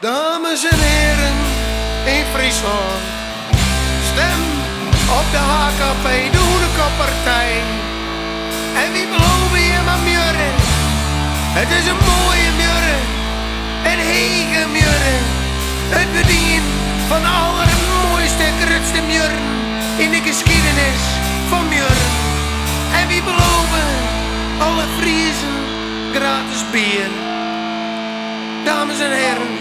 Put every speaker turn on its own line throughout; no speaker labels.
Dames en heren in Friesland, stem op de HKP, de Hoenekoppartij. En wie beloven je maar mjurren? Het is een mooie mjurren, een hege mjurren. Het bedien van de allermooiste, grootste mjurren in de geschiedenis van mjurren. En wie beloven alle Friesen gratis bier. Dames en heren.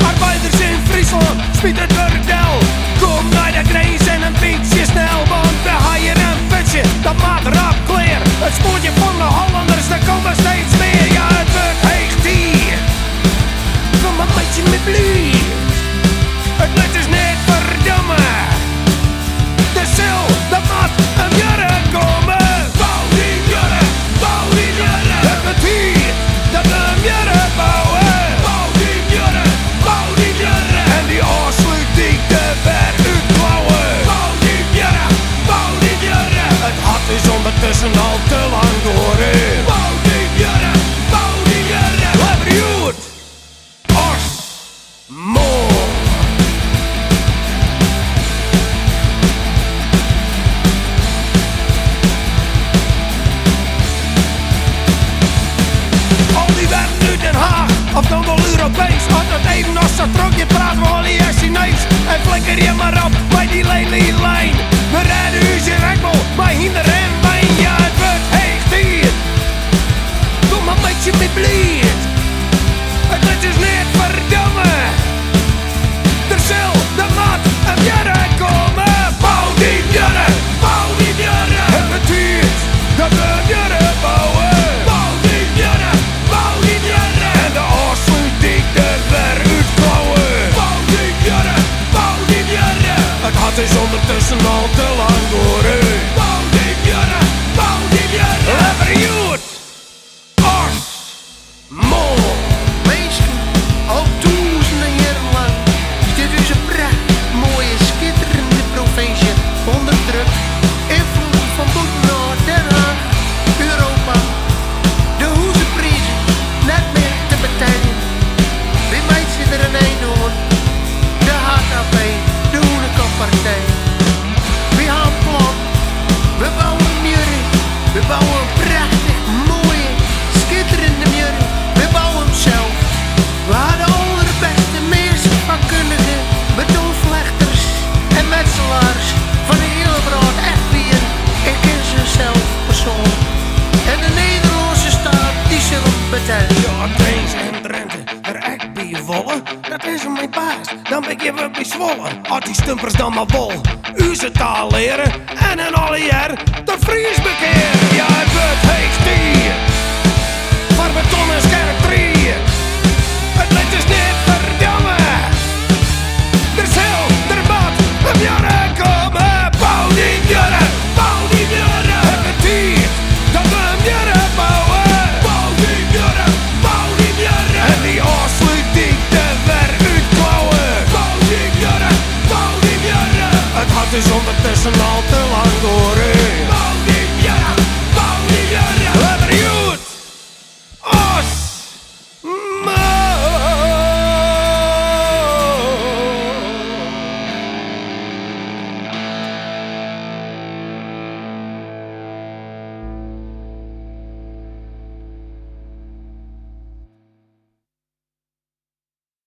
Arbeiders in Friesland, smiet het bordel. Kom naar de grens en een beetje snel, want we haaien een putje, dat maakt rap clear. Het spoortje van de Hollanders, daar komen steeds meer. Ja, het wordt heegt hier. Kom maar met je met bloei. Het lukt dus net verdomme. De cel, dat maakt een jurre komen. Bouw die jurre, bouw die jurre. Het wordt hier, dat we een jurre bouwen. Bouw die jurre, bouw die jurre. En die afsluit die de ver uitklauwen. Bouw die jurre, bouw die jurre. Het had is ondertussen al te lang door. Bouw die jurre, bouw die jurre. Lever joet, os, mooi. Al die werken uit Den Haag, of dan wel Europees. Altijd even als dat trokje praat we al hier Chinees. En flikker je maar op bij die lely lijn. We rijden huis in Rekmel, bij hinder en wijn. Ja, het wordt heegt hier. Kom maar met je met blied. Het lukt dus net verdomme. Er zal de maat en jurre komen. Bouw die jurre, bouw die jurre. Het betuurt dat we een jurre bouwen. Bouw die jurre, bouw die jurre. En de afsluit die de ver uitklauwen. Bouw die jurre, bouw die jurre. Het had is ondertussen al te lang door. Bouw die jurre, bouw die jurre. Lever joet, os, mol.
Mensen, al duizenden jaren lang is dit dus een prachtig mooie, schitterende provincie onder druk. Invloed van Boetenaar, Den Haag, Europa. De hoezenprijzen net meer te betalen. Bij mij zit er een eenhoorn. De HKP, de Hoenekoppartij. We gaan een plan. We bouwen een mjurre. We bouwen een prachtig, mooie, schitterende mjurre. We bouwen hem zelf. We hadden allerbeste, meest vakkundige betonvlechters en metselaars van de hele brood. Echt weer. Ik ken ze zelf persoonlijk. En de Nederlandse staat die zullen betalen.
Ja, Deens en Drenthe, er echt bij wollen, dat is hem mijn baas, dan ben je weer bij Zwolle. Als die stumpers dan maar wol, uw taal leren, en een alle jaar de Fries bekeren. Ja, het wordt heegt hier, voor beton en scherp drieën. Het lukt dus niet verdomme. Er zal, er moet een jurre komen. Bouw die jurre, bouw die jurre. Het wordt hier, dat we een jurre bouwen. Bouw die jurre, bouw die jurre. En die afsluit die de ver uitklauwen. Bouw die jurre, bouw die jurre. Het had is ondertussen al te